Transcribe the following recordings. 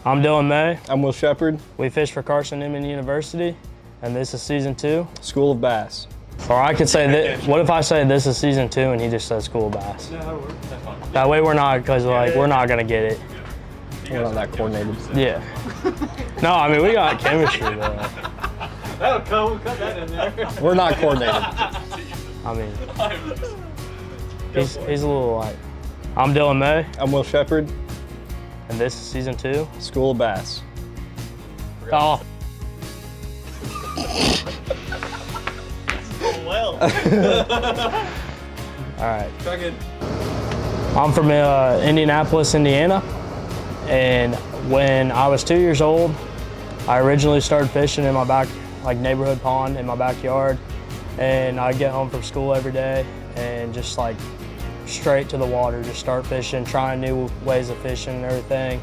I'm Dylan May. I'm Will Shepard. We fish for Carson-Newman University, and this is season 2. School of B.A.S.S. Or I could say that. What if I say this is season 2 and he just says School of B.A.S.S? Yeah, that'll work. That's fine. That way we're not, because we're not gonna get it. We're not that coordinated. Yeah. No, I mean we got chemistry though. That'll come. We'll cut that in there. We're not coordinated. I mean, he's a little light. I'm Dylan May, I'm Will Shepard. and this is season 2. School of B.A.S.S. Oh. Well. All right. Try good. I'm from Indianapolis, Indiana, and when I was 2 years old, I originally started fishing in my back, like neighborhood pond in my backyard, and I'd get home from school every day and just like straight to the water, just start fishing, trying new ways of fishing and everything.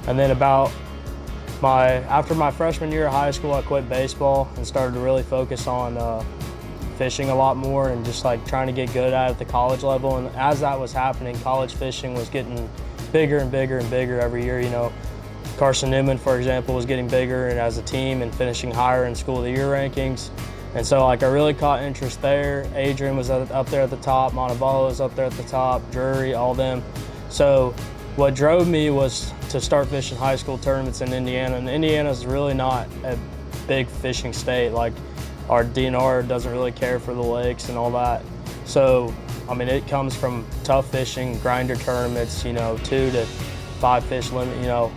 And then after my freshman year of high school, I quit baseball and started to really focus on fishing a lot more and just like trying to get good at it at the college level. And as that was happening, college fishing was getting bigger and bigger and bigger every year. You know, Carson-Newman, for example, was getting bigger and as a team and finishing higher in School of the Year rankings. And so like I really caught interest there. Adrian was up there at the top, Montevallo was up there at the top, Drury, all them. So what drove me was to start fishing high school tournaments in Indiana. And Indiana's really not a big fishing state. Like our DNR doesn't really care for the lakes and all that. So, I mean, it comes from tough fishing, grinder tournaments, you know, 2 to 5 fish limit, you know,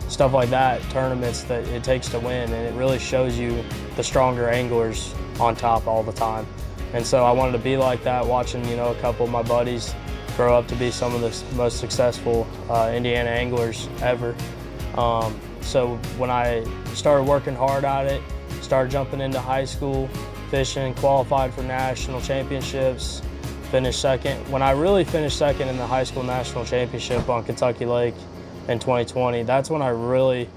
stuff like that, tournaments that it takes to win. And it really shows you the stronger anglers on top all the time. And so I wanted to be like that, watching, you know, a couple of my buddies grow up to be some of the most successful Indiana anglers ever. So when I started working hard at it, started jumping into high school fishing, qualified for national championships, finished second. When I really finished second in the high school national championship on Kentucky Lake in 2020, that's when I really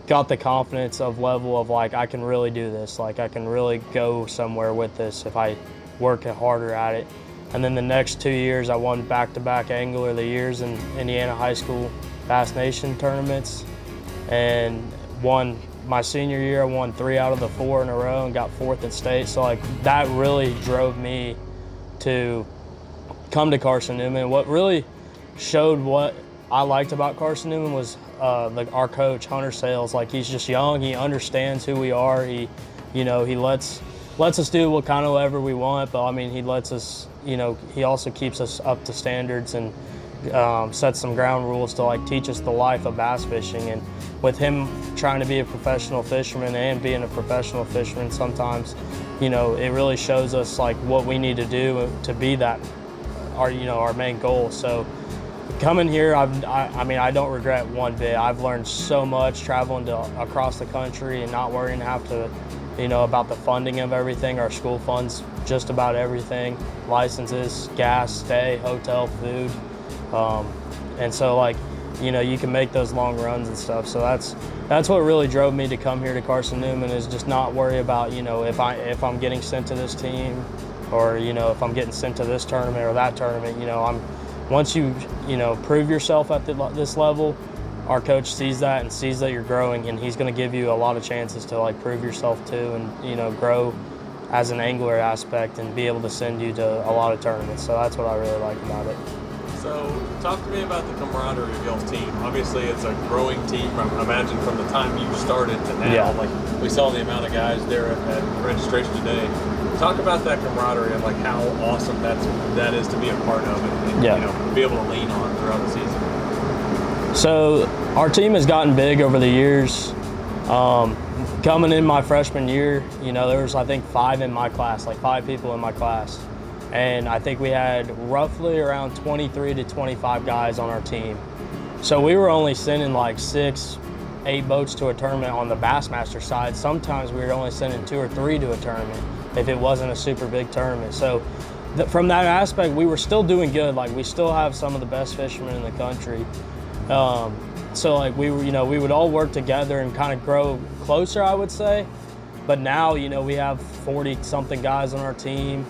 got the confidence of level of like, I can really do this. Like I can really go somewhere with this if I work harder at it. And then the next 2 years, I won back-to-back Angler of the Years in Indiana high school Bass Nation tournaments, and my senior year, I won 3 out of the 4 in a row and got 4th in state. So like that really drove me to come to Carson-Newman. What really showed what I liked about Carson-Newman was our coach, Hunter Sales. Like he's just young, he understands who we are. He lets us do whatever we want, but I mean, he lets us, you know, he also keeps us up to standards and sets some ground rules to like teach us the life of bass fishing. And with him trying to be a professional fisherman and being a professional fisherman sometimes, you know, it really shows us like what we need to do to be that, our main goal. So coming here, I mean, I don't regret one bit. I've learned so much traveling across the country and not worrying about the funding of everything. Our school funds just about everything: licenses, gas, stay, hotel, food, and so like, you know, you can make those long runs and stuff. So that's what really drove me to come here to Carson-Newman, is just not worry about, you know, if I'm getting sent to this team, or, you know, if I'm getting sent to this tournament or that tournament. You know, once you prove yourself at this level, our coach sees that and sees that you're growing, and he's going to give you a lot of chances to like prove yourself too, and, you know, grow as an angler aspect and be able to send you to a lot of tournaments. So that's what I really like about it. So talk to me about the camaraderie of y'all's team. Obviously, it's a growing team. I imagine from the time you started to now. Yeah. Like we saw the amount of guys there at registration today. Talk about that camaraderie and like how awesome that is to be a part of it, and Yeah. you know, be able to lean on throughout the season. So our team has gotten big over the years. Coming in my freshman year, you know, there was I think 5 in my class, like 5 people in my class. And I think we had roughly around 23 to 25 guys on our team. So we were only sending like 6, 8 boats to a tournament on the Bassmaster side. Sometimes we were only sending 2 or 3 to a tournament if it wasn't a super big tournament. So from that aspect, we were still doing good. Like we still have some of the best fishermen in the country. So like we would all work together and kind of grow closer, I would say. But now, you know, we have 40-something guys on our team.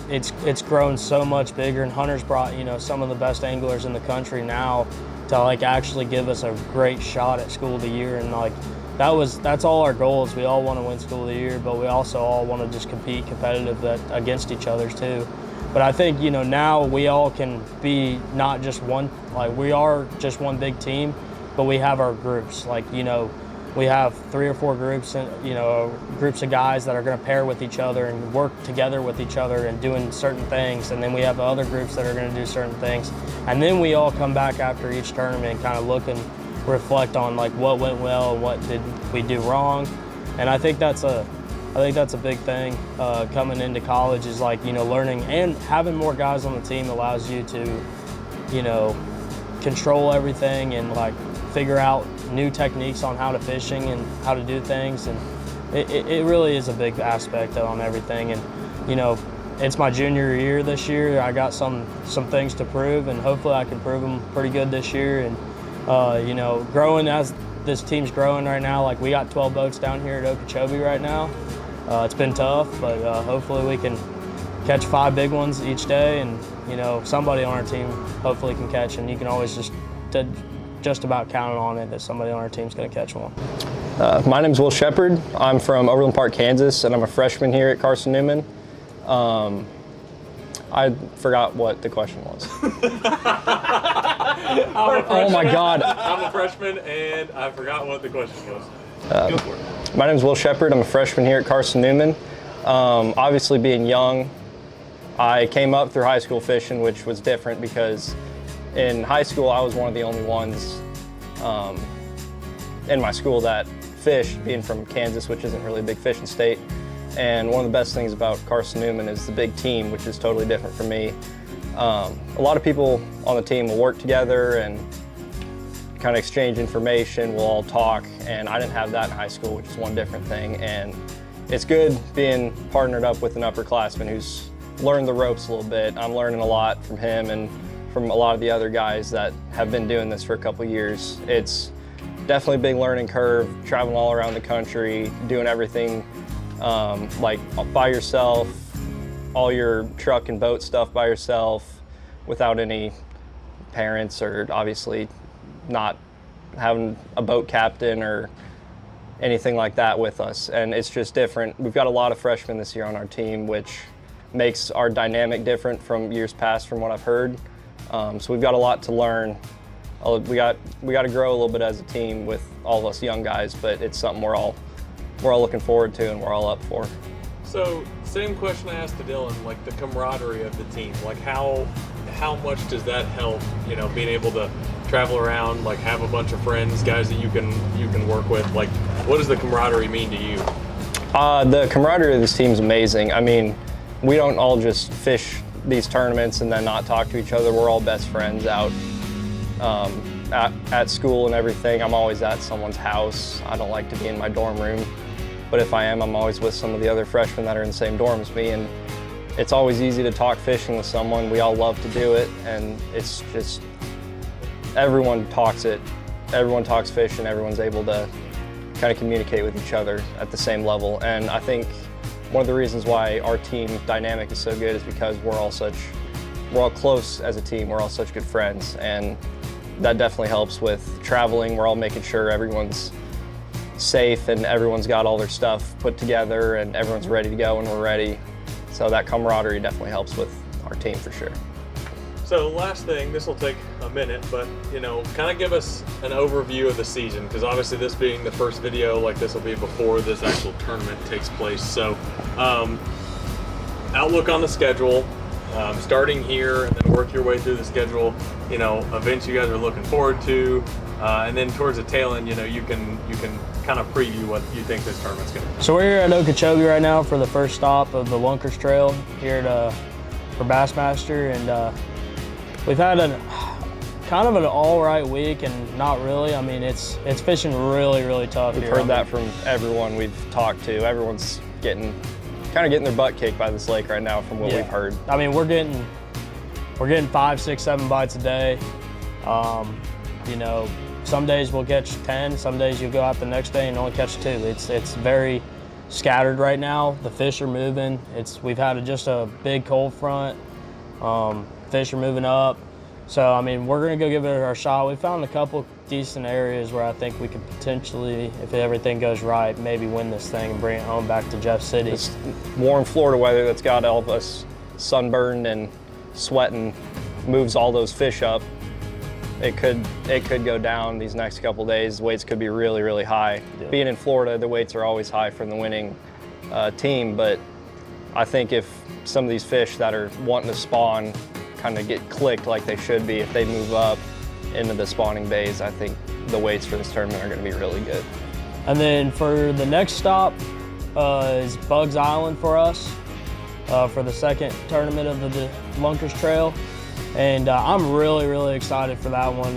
It's grown so much bigger, and Hunter's brought, you know, some of the best anglers in the country now to like actually give us a great shot at School of the Year. And like that's all our goals. We all want to win School of the Year, but we also all want to just compete competitive against each other too. But I think, you know, now we all can be not just one, like we are just one big team, but we have our groups. Like, you know, we have 3 or 4 groups, and you know, groups of guys that are going to pair with each other and work together with each other and doing certain things. And then we have other groups that are going to do certain things. And then we all come back after each tournament and kind of look and reflect on like what went well and what did we do wrong. And I think that's a big thing coming into college, is like, you know, learning and having more guys on the team allows you to, you know, control everything and like figure out new techniques on how to fishing and how to do things. And it really is a big aspect on everything. And, you know, it's my junior year this year. I got some things to prove, and hopefully I can prove them pretty good this year. And, you know, growing as this team's growing right now, like we got 12 boats down here at Okeechobee right now. It's been tough, but hopefully we can catch 5 big ones each day, and you know, somebody on our team hopefully can catch, and you can always just about count on it that somebody on our team's going to catch one. My name's Will Shepard. I'm from Overland Park, Kansas, and I'm a freshman here at Carson-Newman. I forgot what the question was. Oh my God. I'm a freshman, and I forgot what the question was. Go for it. My name is Will Shepard. I'm a freshman here at Carson-Newman. Obviously, being young, I came up through high school fishing, which was different because in high school I was one of the only ones in my school that fished, being from Kansas, which isn't really a big fishing state. And one of the best things about Carson-Newman is the big team, which is totally different from me. A lot of people on the team will work together and kind of exchange information, we'll all talk, and I didn't have that in high school, which is one different thing. And it's good being partnered up with an upperclassman who's learned the ropes a little bit. I'm learning a lot from him and from a lot of the other guys that have been doing this for a couple years. It's definitely a big learning curve, traveling all around the country, doing everything like by yourself, all your truck and boat stuff by yourself, without any parents, or obviously not having a boat captain or anything like that with us. And it's just different. We've got a lot of freshmen this year on our team, which makes our dynamic different from years past from what I've heard. So we've got a lot to learn. We got to grow a little bit as a team with all of us young guys, but it's something we're all looking forward to and we're all up for. So same question I asked to Dylan, like the camaraderie of the team, like how much does that help, you know, being able to travel around, like have a bunch of friends, guys that you can work with? Like, what does the camaraderie mean to you? The camaraderie of this team is amazing. I mean, we don't all just fish these tournaments and then not talk to each other. We're all best friends out at school and everything. I'm always at someone's house. I don't like to be in my dorm room, but if I am, I'm always with some of the other freshmen that are in the same dorm as me, and it's always easy to talk fishing with someone. We all love to do it, and it's just, everyone talks fishing, everyone's able to kind of communicate with each other at the same level. And I think one of the reasons why our team dynamic is so good is because we're all close as a team, we're all such good friends, and that definitely helps with traveling. We're all making sure everyone's safe and everyone's got all their stuff put together and everyone's ready to go when we're ready. So that camaraderie definitely helps with our team for sure. So last thing, this will take a minute, but you know, kind of give us an overview of the season, because obviously this being the first video, like this will be before this actual tournament takes place. So outlook on the schedule, starting here and then work your way through the schedule, you know, events you guys are looking forward to, and then towards the tail end, you know, you can kind of preview what you think this tournament's going to be. So we're here at Okeechobee right now for the first stop of the Lunkers Trail here for Bassmaster, and we've had kind of an all right week, and not really. I mean, it's fishing really tough. We've heard that from everyone we've talked to. Everyone's kind of getting their butt kicked by this lake right now from what we've heard. I mean, we're getting 5, 6, 7 bites a day. You know, some days we'll catch 10, some days you'll go out the next day and only catch 2. It's very scattered right now. The fish are moving. We've had just a big cold front. Fish are moving up. So, I mean, we're going to go give it our shot. We found a couple decent areas where I think we could potentially, if everything goes right, maybe win this thing and bring it home back to Jeff City. This warm Florida weather that's got all of us sunburned and sweating moves all those fish up. It could go down these next couple days. Weights could be really, really high. Yeah. Being in Florida, the weights are always high from the winning team, but I think if some of these fish that are wanting to spawn kind of get clicked like they should be, if they move up into the spawning bays, I think the weights for this tournament are going to be really good. And then for the next stop is Bugs Island for us for the second tournament of the Lunkers Trail. And I'm really, really excited for that one.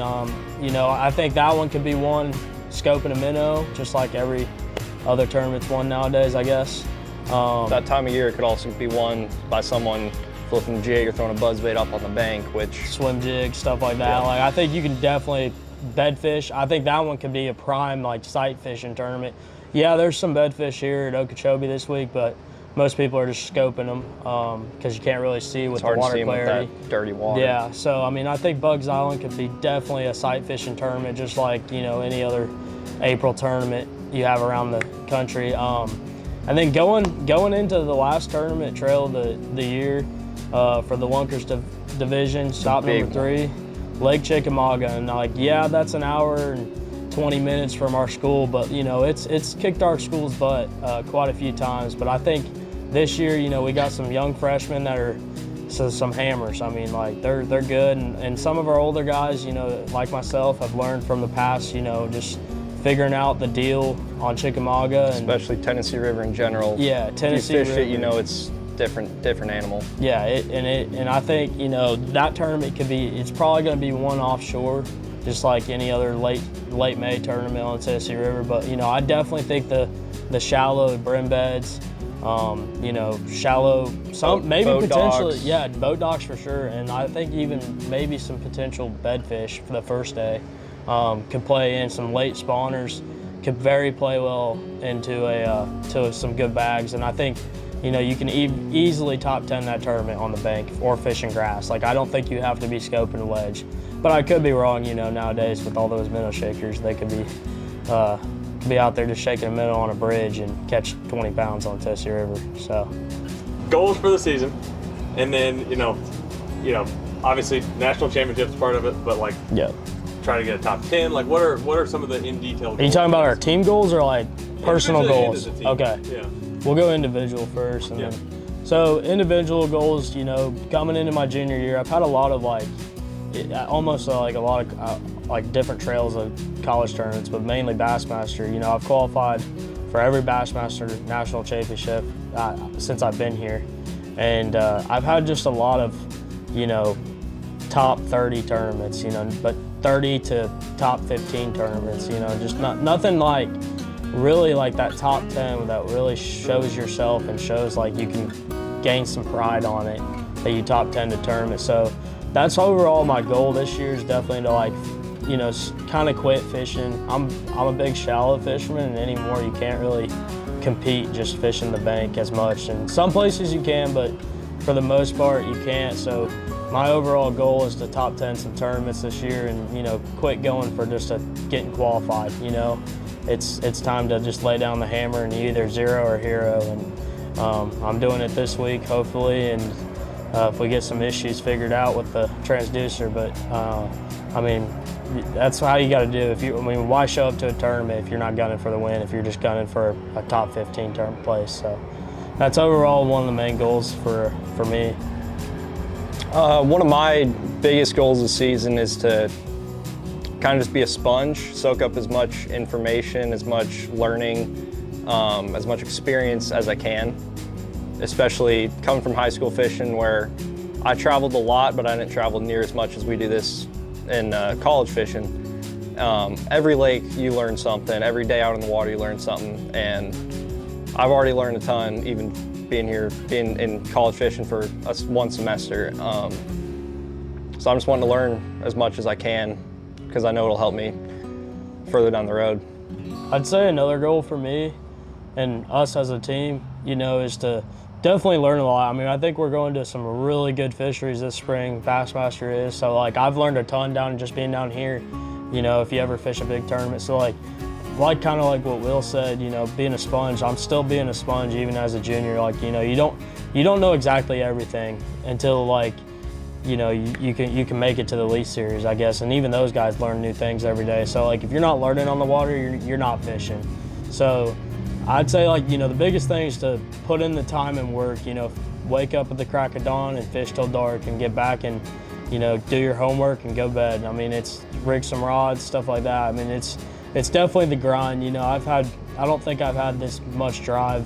You know, I think that one could be won scoping a minnow, just like every other tournament's won nowadays, I guess. That time of year it could also be won by someone flipping a jig or throwing a buzzbait up on the bank, which... Swim jig, stuff like that. Yeah. Like, I think you can definitely bedfish. I think that one could be a prime, like, sight fishing tournament. Yeah, there's some bedfish here at Okeechobee this week, but most people are just scoping them because you can't really see with the water clarity. With that dirty water. Yeah, so, I mean, I think Bugs Island could be definitely a sight fishing tournament, just like, you know, any other April tournament you have around the country. And then going into the last tournament, trail of the year, for the Lunkers division, stop number 3, Lake Chickamauga. And like, yeah, that's an hour and 20 minutes from our school, but you know, it's kicked our school's butt quite a few times. But I think this year, you know, we got some young freshmen that are some hammers. I mean, like they're good, and some of our older guys, you know, like myself, have learned from the past, you know, just figuring out the deal on Chickamauga. Especially Tennessee River in general. Yeah, Tennessee River. If you fish it, you know it's different animal. Yeah, and I think, you know, that tournament could be, it's probably going to be one offshore, just like any other late May tournament on Tennessee River. But, you know, I definitely think the shallow brim beds, you know, shallow, maybe boat potentially, docks. Yeah, boat docks for sure. And I think even maybe some potential bedfish for the first day could play in. Some late spawners could play well into to some good bags. And I think, you know, you can easily top 10 that tournament on the bank or fishing grass. Like, I don't think you have to be scoping a wedge. But I could be wrong, you know, nowadays with all those minnow shakers, they could be out there just shaking a minnow on a bridge and catch 20 pounds on Tennessee River, so. Goals for the season, and then, you know, obviously national championship's part of it, but like, yeah, try to get a top 10. Like, what are some of the in detail goals? Are you talking about our team goals or like personal goals? Okay. Yeah. We'll go individual first. And then, so individual goals, you know, coming into my junior year, I've had a lot of almost like a lot of like different trails of college tournaments, but mainly Bassmaster. You know, I've qualified for every Bassmaster national championship since I've been here. And I've had just a lot of, you know, top 30 tournaments, you know, but 30 to top 15 tournaments, you know, just nothing like really like that top 10 that really shows yourself and shows like you can gain some pride on it, that you top 10 to tournament. So that's overall my goal this year, is definitely to, like, you know, kind of quit fishing. I'm a big shallow fisherman, and anymore you can't really compete just fishing the bank as much. And some places you can, but for the most part you can't. So my overall goal is to top 10 some tournaments this year, and, you know, quit going for just getting qualified. You know, it's time to just lay down the hammer and you either zero or hero. And I'm doing it this week, hopefully, and if we get some issues figured out with the transducer. But I mean, that's how you got to do. Why show up to a tournament if you're not gunning for the win, if you're just gunning for a top 15 tournament place? So that's overall one of the main goals for me. One of my biggest goals this season is to kind of just be a sponge, soak up as much information, as much learning, as much experience as I can, especially coming from high school fishing, where I traveled a lot, but I didn't travel near as much as we do this in college fishing. Every lake you learn something, every day out in the water you learn something, and I've already learned a ton, even being in college fishing for one semester. So I'm just wanting to learn as much as I can, because I know it'll help me further down the road. I'd say another goal for me and us as a team, you know, is to definitely learned a lot. I mean, I think we're going to some really good fisheries this spring. Bassmaster is, so like I've learned a ton down just being down here. You know, if you ever fish a big tournament, so like kind of like what Will said, you know, being a sponge. I'm still being a sponge even as a junior. Like, you know, you don't know exactly everything until like, you know, you can make it to the Elite Series, I guess. And even those guys learn new things every day. So like if you're not learning on the water, you're not fishing. So I'd say, like, you know, the biggest thing is to put in the time and work. You know, wake up at the crack of dawn and fish till dark, and get back and, you know, do your homework and go to bed. I mean, it's rig some rods, stuff like that. I mean, it's definitely the grind. You know, I don't think I've had this much drive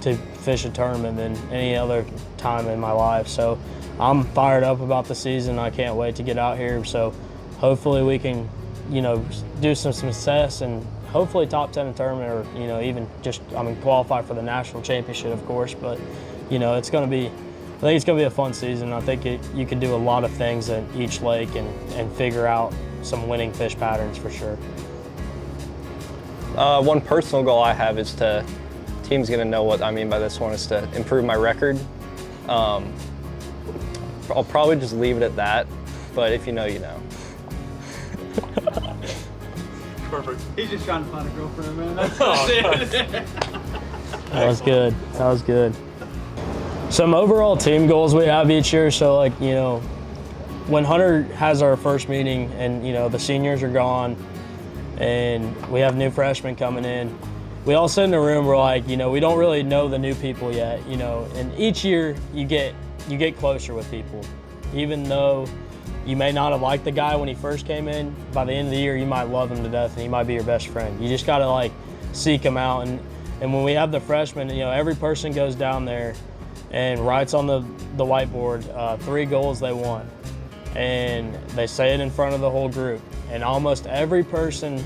to fish a tournament than any other time in my life. So I'm fired up about the season. I can't wait to get out here. So hopefully we can, you know, do some success and hopefully top 10 in tournament, or, you know, even just, I mean, qualify for the national championship, of course. But, you know, I think it's going to be a fun season. I think you can do a lot of things at each lake and figure out some winning fish patterns for sure. One personal goal I have is team's going to know what I mean by this one, is to improve my record. I'll probably just leave it at that, but if you know, you know. Perfect. He's just trying to find a girlfriend, man. That's it. That was good. That was good. Some overall team goals we have each year. So, like, you know, when Hunter has our first meeting and, you know, the seniors are gone and we have new freshmen coming in, we all sit in a room, we're like, you know, we don't really know the new people yet, you know, and each year you get closer with people. Even though you may not have liked the guy when he first came in, by the end of the year you might love him to death and he might be your best friend. You just gotta like seek him out. And when we have the freshmen, you know, every person goes down there and writes on the whiteboard 3 goals they want. And they say it in front of the whole group. And almost every person,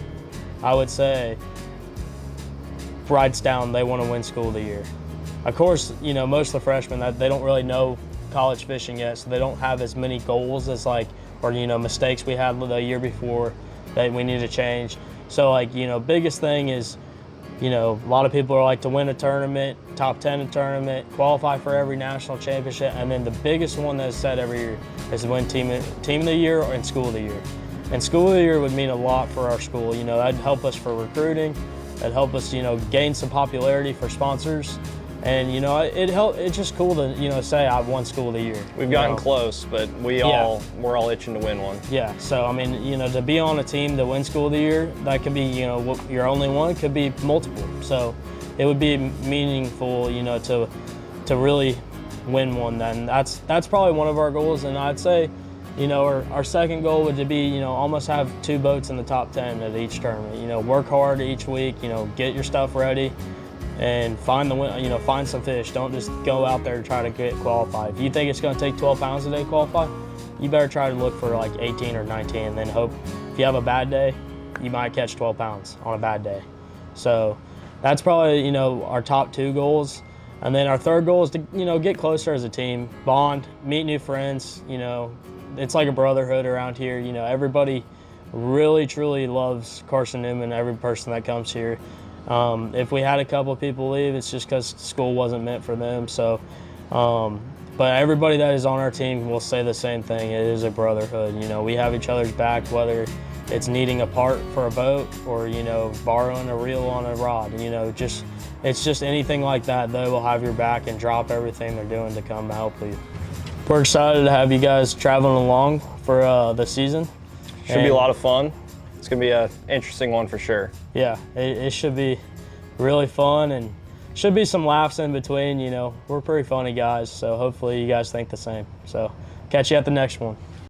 I would say, writes down they want to win School of the Year. Of course, you know, most of the freshmen, they don't really know college fishing yet, so they don't have as many goals as like, or, you know, mistakes we had the year before that we need to change. So like, you know, biggest thing is, you know, a lot of people are like to win a tournament, top 10 in a tournament, qualify for every national championship, and then the biggest one that's set every year is to win team of the year and School of the Year. And School of the Year would mean a lot for our school. You know, that'd help us for recruiting, that'd help us, you know, gain some popularity for sponsors. And, you know, it's just cool to, you know, say I've won School of the Year. We've gotten close, but we're all itching to win one. Yeah, so I mean, you know, to be on a team to win School of the Year, that could be, you know, your only one, could be multiple. So it would be meaningful, you know, to really win one. Then that's probably one of our goals. And I'd say, you know, our second goal would be, you know, almost have 2 boats in the top 10 at each tournament. You know, work hard each week, you know, get your stuff ready and find some fish. Don't just go out there and try to get qualified. If you think it's going to take 12 pounds a day to qualify, you better try to look for like 18 or 19 and then hope if you have a bad day, you might catch 12 pounds on a bad day. So that's probably, you know, our top 2 goals. And then our third goal is to, you know, get closer as a team, bond, meet new friends. You know, it's like a brotherhood around here. You know, everybody really, truly loves Carson-Newman, every person that comes here. If we had a couple of people leave, it's just because school wasn't meant for them. So, but everybody that is on our team will say the same thing. It is a brotherhood. You know, we have each other's back, whether it's needing a part for a boat or, you know, borrowing a reel on a rod. You know, it's just anything like that. They will have your back and drop everything they're doing to come help you. We're excited to have you guys traveling along for the season. Should be a lot of fun. It's going to be an interesting one for sure. Yeah, it should be really fun and should be some laughs in between. You know, we're pretty funny guys, so hopefully you guys think the same. So catch you at the next one.